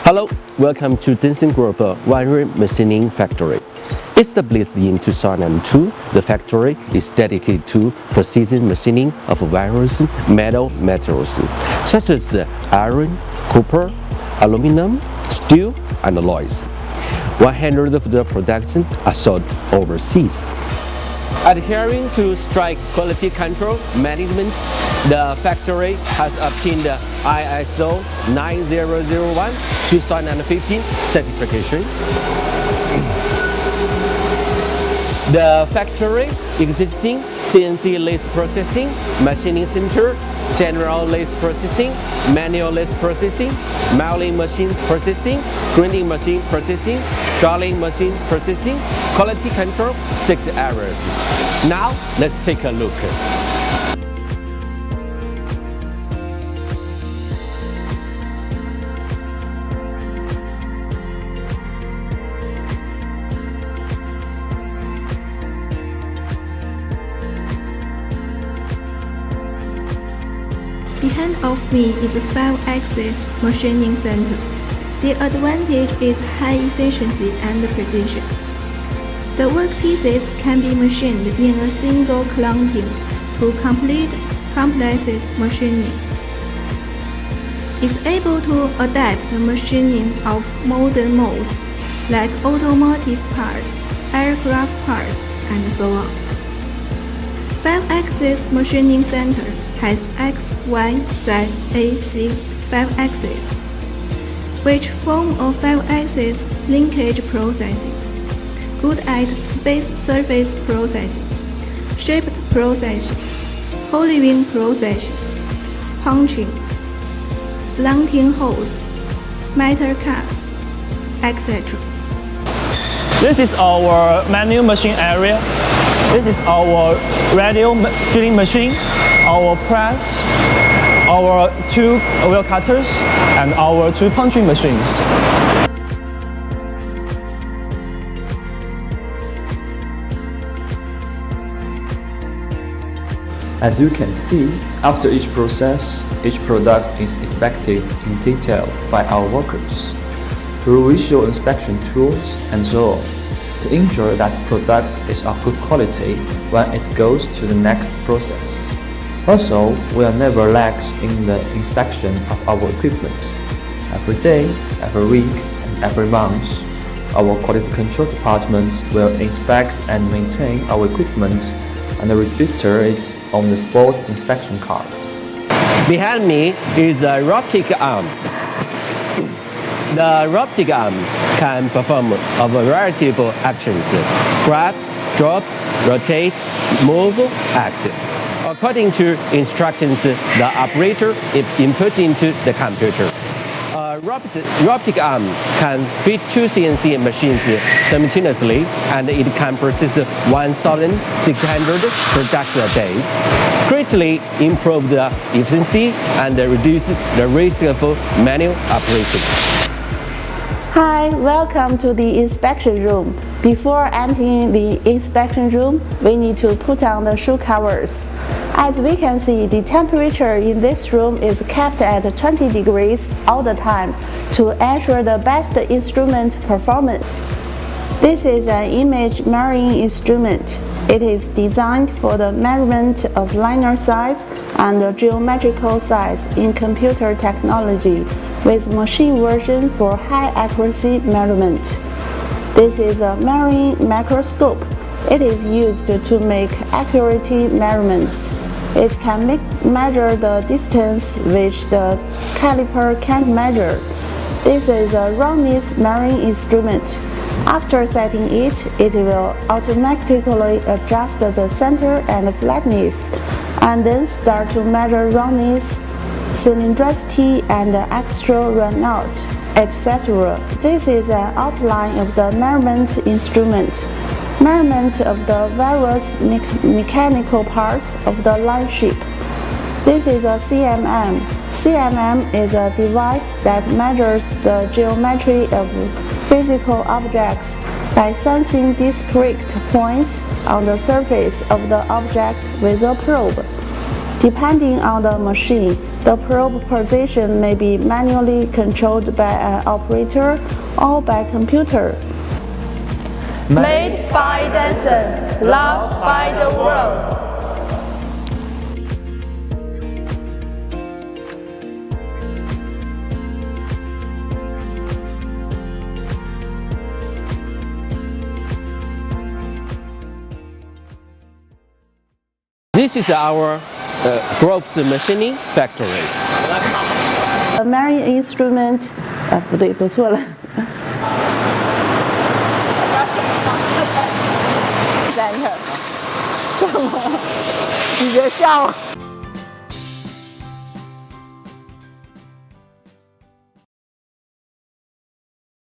Hello, welcome to Densen Group Wanrun Machining Factory. Established in 2002, the factory is dedicated to precision machining of various metal materials, such as iron, copper, aluminum, steel, and alloys. 100 of the production are sold overseas. Adhering to strict quality control management, the factory has obtained ISO 9001-2015 certification. The factory existing CNC lathe processing, machining center, general lathe processing, manual lathe processing, milling machine processing, grinding machine processing, drilling machine processing, quality control, 6 areas. Now let's take a look. Behind of me is a 5-axis machining center. The advantage is high efficiency and precision. The workpieces can be machined in a single clumping to complete complex machining. It's able to adapt machining of modern molds like automotive parts, aircraft parts, and so on. 5-axis machining center has X, Y, Z, A, C 5 axes, which form a 5-axis linkage processing, good at space surface processing, shaped processing, hollowing processing, punching, slanting holes, metal cuts, etc. This is our manual machine area. This is our radial drilling machine, our press, our 2 wheel cutters, and our 2 punching machines. As you can see, after each process, each product is inspected in detail by our workers through visual inspection tools and so on, to ensure that product is of good quality when it goes to the next process. Also, we are never lax in the inspection of our equipment. Every day, every week, and every month, our quality control department will inspect and maintain our equipment and register it on the spot inspection card. Behind me is a robotic arm. The robotic arm can perform a variety of actions: grab, drop, rotate, move, act. According to instructions the operator input into the computer. A robotic arm can feed 2 CNC machines simultaneously, and it can process 1,600 products a day, greatly improve the efficiency and reduce the risk of manual operation. Hi, welcome to the inspection room. Before entering the inspection room, we need to put on the shoe covers. As we can see, the temperature in this room is kept at 20 degrees all the time to ensure the best instrument performance. This is an image measuring instrument. It is designed for the measurement of linear size and geometrical size in computer technology, with machine version for high accuracy measurement. This is a measuring microscope. It is used to make accurate measurements. It can measure the distance which the caliper can't measure. This is a roundness measuring instrument. After setting it, it will automatically adjust the center and flatness, and then start to measure roundness, cylindricity, and extra runout, etc. This is an outline of the measurement instrument. Measurement of the various mechanical parts of the line shape. This is a CMM. CMM is a device that measures the geometry of physical objects by sensing discrete points on the surface of the object with a probe. Depending on the machine, the probe position may be manually controlled by an operator or by computer. Made by Densen, loved by the world. This is our group's machining factory. The marine instrument，不对，读错了。Center，什么？你别笑我。